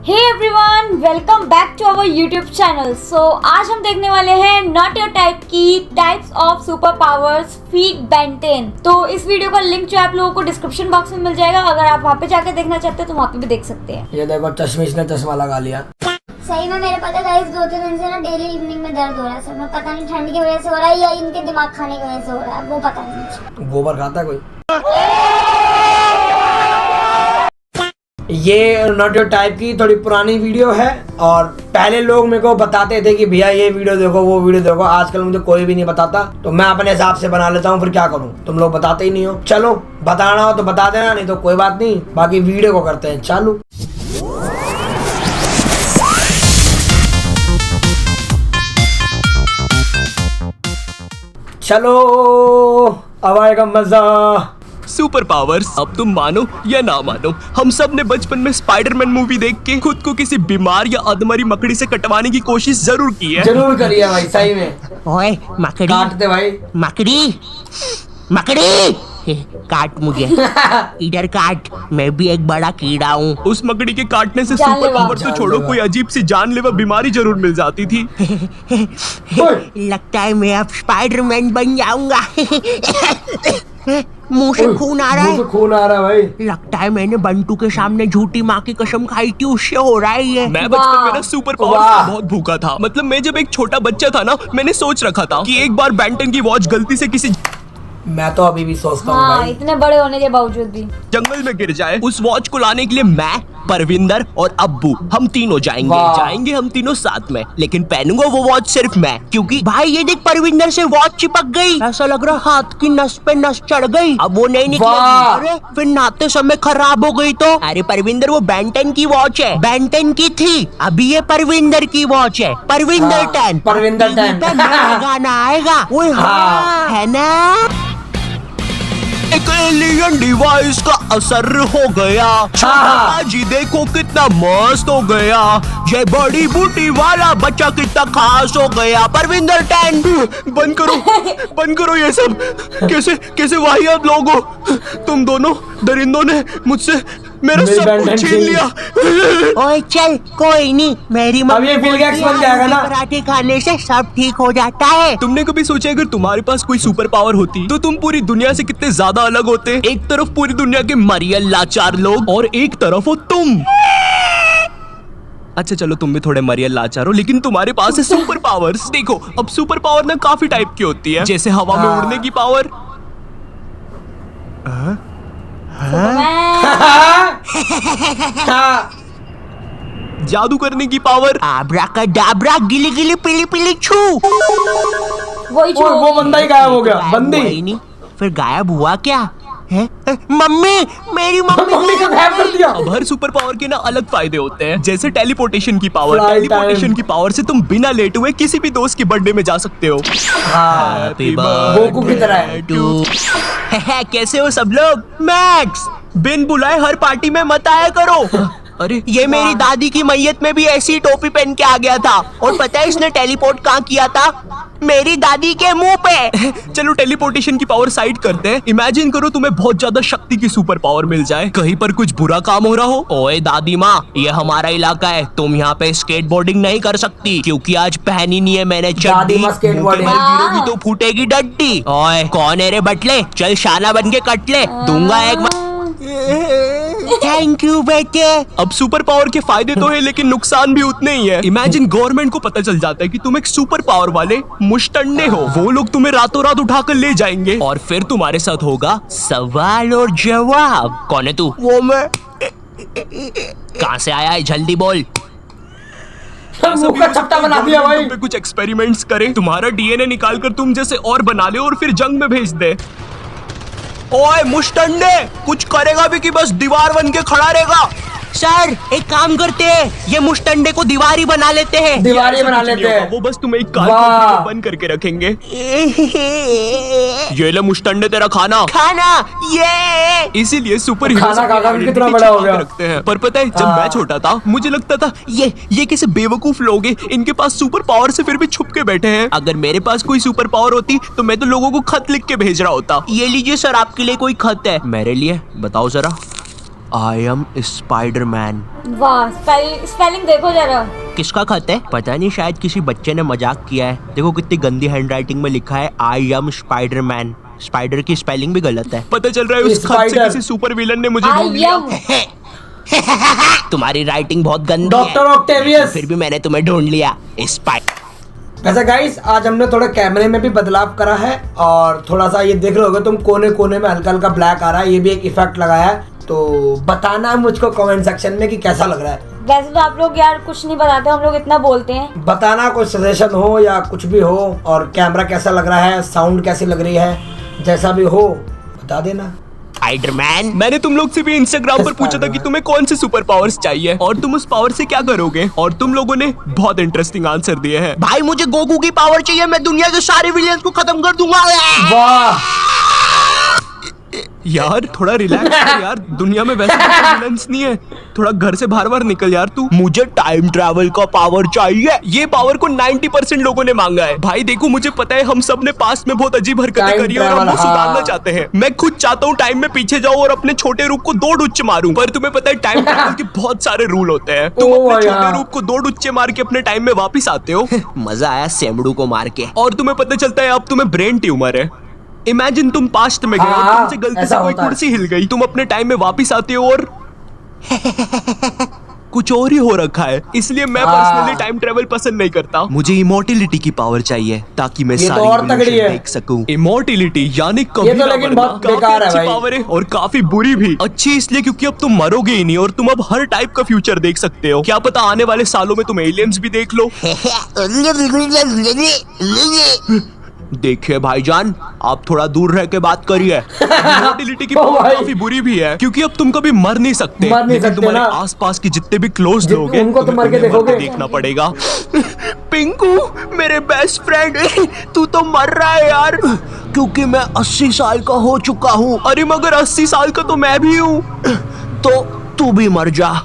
Hey everyone, welcome back to our YouTube channel. So आज हम देखने वाले हैं नॉट योर टाइप की types of super powers feat Ben 10। तो इस वीडियो का लिंक जो है आप लोगों को डिस्क्रिप्शन बॉक्स में मिल जाएगा। अगर आप वहाँ पे जाके देखना चाहते हैं तो वहाँ पे भी देख सकते हैं। ये देखो चश्मिश ने चश्मा लगा लिया। सही में मेरे पता गाइस 2-3 दिन से ना डेली इवनिंग में दर्द हो रहा है सर में। पता नहीं ठंड की वजह से हो रहा है या इनके दिमाग खाने की वजह से हो रहा है, वो पता नहीं। गोबर खाता है कोई? ये नॉट योर टाइप की थोड़ी पुरानी वीडियो है और पहले लोग मेरे को बताते थे कि भैया ये वीडियो देखो वो वीडियो देखो। आजकल मुझे कोई भी नहीं बताता तो मैं अपने हिसाब से बना लेता हूँ। फिर क्या करूँ, तुम लोग बताते ही नहीं हो। चलो बताना हो तो बता देना, नहीं तो कोई बात नहीं। बाकी वीडियो को करते हैं चालू। चलो अब आएगा मजा। सुपर पावर्स, अब तुम मानो या ना मानो, हम सब ने बचपन में स्पाइडरमैन मूवी देख के खुद को किसी बीमार या अधमरी मकड़ी से कटवाने की कोशिश जरूर की है। जरूर करिए भाई, सही में। ओए मकड़ी, काटते भाई। मकड़ी मकड़ी काट मुझे इधर काट, मैं भी एक बड़ा कीड़ा हूँ। उस मकड़ी के काटने से जानलेवा। सुपर पावर तो छोड़ो, कोई अजीब सी जानलेवा बीमारी जरूर मिल जाती थी। लगता है मैं अब स्पाइडरमैन बन जाऊंगा। मुंह से खून आ रहा मुंह से है। खून आ रहा है भाई। लगता है मैंने बंटू के सामने झूठी माँ की कसम खाई थी, उससे हो रहा है ये। मैं बचपन में ना सुपर पावर वाह। से बहुत भूखा था। मतलब मैं जब एक छोटा बच्चा था ना, मैंने सोच रखा था कि एक बार बेंटन की वॉच गलती से किसी मैं तो अभी भी सोचता हूँ हाँ, भाई। इतने बड़े होने के बावजूद भी। जंगल में गिर जाए, उस वॉच को लाने के लिए मैं, परविंदर और अब्बू हम तीनों वाह। जाएंगे हम तीनों साथ में। लेकिन पहनूंगा वो वॉच सिर्फ मैं, क्योंकि भाई ये देख, परविंदर से वॉच चिपक गई। ऐसा लग रहा हाथ की नस पे नस चढ़ गई, अब वो नहीं वाह। निकलेगी। अरे फिर नहाते समय खराब हो गई तो? अरे परविंदर, वो बेंटन की वॉच है, बेंटन की थी, अभी ये परविंदर की वॉच है। परविंदर हाँ, 10। परविंदर 10। पे नया गाना आएगा। ओए हाँ, है ना? एक एलियन डिवाइस का असर हो गया। छोटा जी देखो कितना मस्त हो गया। ये बड़ी बूटी वाला बच्चा कितना खास हो गया। परविंदर 10 बंद करो ये सब। कैसे कैसे वाहियात लोग हो तुम दोनों। दरिंदों ने मुझसे मेरा मेरी सब बैंड कुछ छीन छीन लिया। ओए चल, कोई नहीं, मेरी अब ये मम्मी बिल गेट्स बोलती है, बन जाएगा ना? आलू के पराठे खाने से सब ठीक हो जाता है। तुमने कभी सोचा अगर तुम्हारे पास कोई सुपर पावर होती तो तुम पूरी दुनिया से कितने ज्यादा अलग होते? एक तरफ पूरी दुनिया के मरियल लाचार लोग और एक तरफ हो तुम। अच्छा चलो, तुम भी थोड़े मरियल लाचार हो, लेकिन तुम्हारे पास है सुपर पावर्स। देखो, अब सुपर पावर ना काफी टाइप की होती है, जैसे हवा में उड़ने की पावर, जादू करने की पावर, आब्राकाडाब्रा, गिली गिली पिली पिली छू। वही ओए, वो बंदा ही गायब हो गया। बंदी हुआ ही नहीं, फिर गायब हुआ क्या है? मम्मी, मेरी मम्मी मम्मी को गायब कर दिया। अब हर सुपर पावर के ना अलग फायदे होते हैं, जैसे टेलीपोर्टेशन की पावर। Flight teleportation time। की पावर से तुम बिना लेटे हुए किसी भी दोस्त के बर्थडे में जा सकते हो। हाँ, गोकू की तरह है। कैसे हो सब लोग? मैक्स, बिन बुलाए हर पार्टी में मत आया करो। अरे ये मेरी दादी की मैयत में भी ऐसी टोपी पहन के आ गया था। और पता है इसने टेलीपोर्ट कहाँ किया था? मेरी दादी के मुंह पे। चलो टेलीपोर्टेशन की पावर साइड करते हैं। इमेजिन करो तुम्हें बहुत ज्यादा शक्ति की सुपर पावर मिल जाए, कहीं पर कुछ बुरा काम हो रहा हो। ओए दादी माँ, ये हमारा इलाका है, तुम यहाँ पे स्केटबोर्डिंग नहीं कर सकती, क्योंकि आज पहनी नहीं है मैंने दादी चड्डी। माँ skateboarding। मुंह पे गिरोगी तो फूटेगी डड्डी। ओए कौन है रे बटले, चल शाना बन के कट ले, दूंगा एक। थैंक यू बेटे। अब सुपर पावर के फायदे तो है, लेकिन नुकसान भी उतने ही है। इमेजिन गवर्नमेंट को पता चल जाता है कि तुम एक सुपर पावर वाले मुश्तंडे हो, वो लोग तुम्हें रातों रात उठाकर ले जाएंगे और फिर तुम्हारे साथ होगा सवाल और जवाब। कौन है तू? वो मैं। कहाँ से आया है, जल्दी बोल। मुंह का छपटा बना दिया भाई। तुम पे कुछ एक्सपेरिमेंट्स करें, तुम्हारा डीएनए निकाल कर तुम जैसे और बना ले और फिर जंग में भेज दे। ओए मुश्तंडे, कुछ करेगा भी कि बस दीवार बन के खड़ा रहेगा? सर एक काम करते हैं, ये मुश्तंडे को दीवारी बना लेते हैं। दीवारी बना कुछ नहीं लेते होगा, हैं। वो बस तुम्हें एक काल वाह। कोठरी में बंद करके रखेंगे। ये ले मुश्तंडे तेरा खाना। खाना ये। इसीलिए सुपर खाना खा खा के कितना बड़ा हो गया। रखते हैं। पर पता है, जब हाँ। मैं छोटा था मुझे लगता था ये कैसे बेवकूफ लोग हैं, इनके पास सुपर पावर से फिर भी छुप के बैठे हैं। अगर मेरे पास कोई सुपर पावर होती तो मैं तो लोगों को खत लिख के भेज रहा होता। ये लीजिए सर, आपके लिए कोई खत है। मेरे लिए बताओ जरा। I am Spiderman. वाह, स्पेलिंग देखो जरा। किसका खत है? पता नहीं, शायद किसी बच्चे ने मजाक किया है। देखो कितनी गंदी हैंडराइटिंग में लिखा है आई एम स्पाइडरमैन। स्पाइडर की स्पेलिंग भी गलत है। पता चल रहा है उस खत से किसी सुपर विलन ने मुझे ढूंढ लिया। तुम्हारी राइटिंग बहुत गंदी है डॉक्टर ऑक्टेवियस, फिर भी मैंने तुम्हें ढूंढ लिया। वैसे गाइस आज हमने थोड़ा कैमरे में भी बदलाव करा है और थोड़ा सा ये देख रहे होगे तुम, कोने कोने में हल्का हल्का ब्लैक आ रहा है, ये भी एक इफेक्ट लगाया है। तो बताना मुझको कमेंट सेक्शन में कि कैसा लग रहा है। वैसे तो आप लोग यार कुछ नहीं बताते, हम लोग इतना बोलते हैं। बताना कोई सजेशन हो या कुछ भी हो, और कैमरा कैसा लग रहा है, साउंड कैसी लग रही है, जैसा भी हो बता देना। स्पाइडरमैन, मैंने तुम लोग से भी इंस्टाग्राम पर पूछा था कि तुम्हें कौन से सुपर पावर्स चाहिए और तुम उस पावर से क्या करोगे, और तुम लोगों ने बहुत इंटरेस्टिंग आंसर दिए हैं। भाई मुझे गोकू की पावर चाहिए, मैं दुनिया के सारे विलियंस को खत्म कर दूंगा। वाह यार थोड़ा रिलैक्स कर यार, दुनिया में वैसे विलेंस नहीं है, थोड़ा घर से बाहर बाहर निकल यार तू। मुझे टाइम ट्रैवल का पावर चाहिए। ये पावर को 90% लोगों ने मांगा है। भाई देखो मुझे पता है हम सब ने पास्ट में बहुत अजीब हरकतें करी और हम वो सुधारना चाहते हैं। मैं खुद चाहता हूँ टाइम में पीछे जाऊँ और अपने छोटे रूप को 2 डुच्चे मारूं, पर तुम्हें पता है टाइम ट्रैवल के बहुत सारे रूल होते हैं। तुम अपने छोटे रूप को 2 डुच्चे मार के अपने टाइम में वापिस आते हो। मजा आया सेमड़ू को मार के। और तुम्हें पता चलता है अब तुम्हें ब्रेन ट्यूमर है। इमेजिन तुम पास्ट में गए और तुमसे गलती से कोई कुर्सी हिल गई, तुम अपने टाइम में वापिस आते हो और कुछ और ही हो रखा है। इसलिए मैं पर्सनली टाइम ट्रेवल पसंद नहीं करता। मुझे इमोर्टिलिटी की पावर चाहिए ताकि मैं सारी इवोल्यूशन देख सकूं। इमोर्टिलिटी यानी कभी ये तो लेकिन बहुत बेकार है भाई। पावर है और काफी बुरी भी। अच्छी इसलिए क्योंकि अब तुम मरोगे ही नहीं और तुम अब हर टाइप का फ्यूचर देख सकते हो। क्या पता आने वाले सालों में तुम एलियंस भी देख लो। देखिए भाईजान, आप थोड़ा दूर रह के बात करिए। इमोर्टिलिटी की पावर काफी बुरी भी है क्योंकि अब तुम कभी मर नहीं सकते, लेकिन तुम्हारे आसपास के जितने भी क्लोज लोग हैं उनको तो मर के देखोगे, देखना पड़ेगा। पिंकू मेरे बेस्ट फ्रेंड, तू तो मर रहा है यार, क्योंकि मैं 80 साल का हो चुका हूँ। अरे मगर 80 साल का तो मैं भी हूँ, तो तू भी मर जा।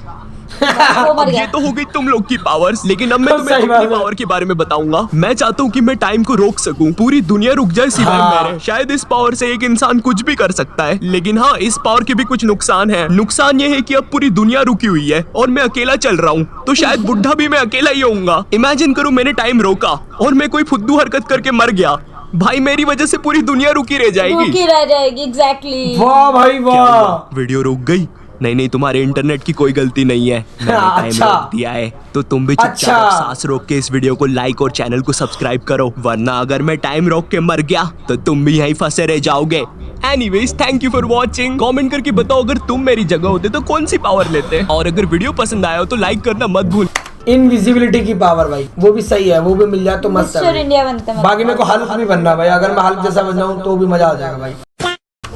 अब ये तो हो गई तुम लोग की पावर्स, लेकिन अब मैं तुम्हें अपनी पावर के बारे में बताऊंगा। मैं चाहता हूँ कि मैं टाइम को रोक सकूं, पूरी दुनिया रुक जाए सिवाय मेरे। शायद इस पावर से एक इंसान कुछ भी कर सकता है, लेकिन हाँ इस पावर के भी कुछ नुकसान है। नुकसान ये है कि अब पूरी दुनिया रुकी हुई है और मैं अकेला चल रहा हूँ, तो शायद बुढ़ा भी मैं अकेला ही होऊंगा। इमेजिन करो मैंने टाइम रोका और मैं कोई फुद्दू हरकत करके मर गया, भाई मेरी वजह से पूरी दुनिया रुकी रह जाएगी। एग्जैक्टली। वाह भाई वाह, वीडियो रुक गई। नहीं तुम्हारे इंटरनेट की कोई गलती नहीं है, मैंने टाइम रोक दिया है। तो तुम भी चुपचाप सांस रोक के इस वीडियो को लाइक और चैनल को सब्सक्राइब करो, वरना अगर मैं टाइम रोक के मर गया तो तुम भी यहीं फंसे रह जाओगे। Anyways thank you for watching. Comment करके बताओ अगर तुम मेरी जगह होते तो कौन सी पावर लेते, और अगर वीडियो पसंद आया हो तो लाइक करना मत भूल। इनविजिबिलिटी की पावर भाई, वो भी सही है, वो भी मिल जाए तो मस्त है। इंडिया बनता है। बाकी मेरे को हल्क भी बनना भाई, अगर मैं हल्क जैसा बन जाऊं तो भी मजा आ जाएगा भाई।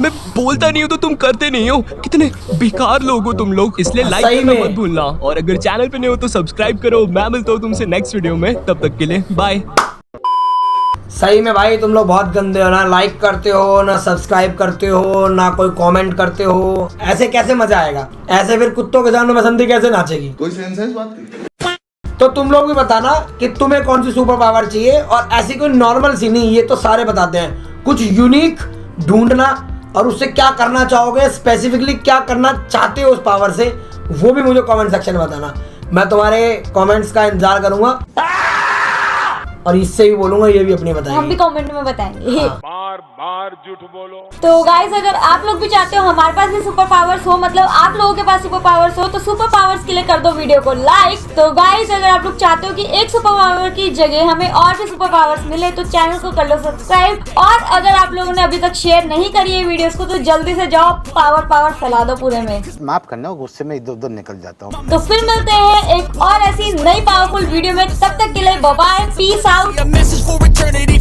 मैं बोलता नहीं हूँ तो तुम करते नहीं हो, कितने बेकार लोग हो तुम लोग। इसलिए लाइक करना मत भूलना, और अगर चैनल पे नहीं हो तो सब्सक्राइब करो। मैं मिलता हूँ तुमसे नेक्स्ट वीडियो में, तब तक के लिए बाय। सही में भाई तुम लोग बहुत गंदे हो, ना लाइक करते हो, ना सब्सक्राइब करते हो, ना कोई कमेंट करते हो। ऐसे कैसे मजा आएगा? ऐसे फिर कुत्तों के जान बसंती कैसे नाचेगी? कोई सेंस है इस बात की? तो तुम लोग भी बताना कि तुम्हें कौन सी सुपर पावर चाहिए, और ऐसी कोई नॉर्मल सी नहीं, ये तो सारे बताते हैं। कुछ यूनिक ढूंढना और उससे क्या करना चाहोगे, स्पेसिफिकली क्या करना चाहते हो उस पावर से, वो भी मुझे कमेंट सेक्शन में बताना। मैं तुम्हारे कमेंट्स का इंतजार करूंगा और इससे भी बोलूंगा ये भी अपनी बताएंगे। हम भी कमेंट में बताएंगे। बार बार झूठ बोलो। तो गाइस अगर आप लोग भी चाहते हो हमारे पास भी सुपर पावर्स हो, मतलब आप लोगों के पास सुपर पावर्स हो, तो सुपर पावर्स के लिए कर दो वीडियो को लाइक। तो गाइस अगर आप लोग चाहते हो कि एक सुपर पावर की जगह हमें और भी सुपर पावर्स मिले तो चैनल को कर लो सब्सक्राइब। और अगर आप लोगों ने अभी तक शेयर नहीं करी है वीडियोस को तो जल्दी से जाओ पावर फैला दो पूरे में। माफ करना, गुस्से में इधर उधर निकल जाता हूँ। तो फिर मिलते हैं एक और ऐसी नई पावरफुल वीडियो में, तब तक के लिए bye bye, peace out. A message for eternity.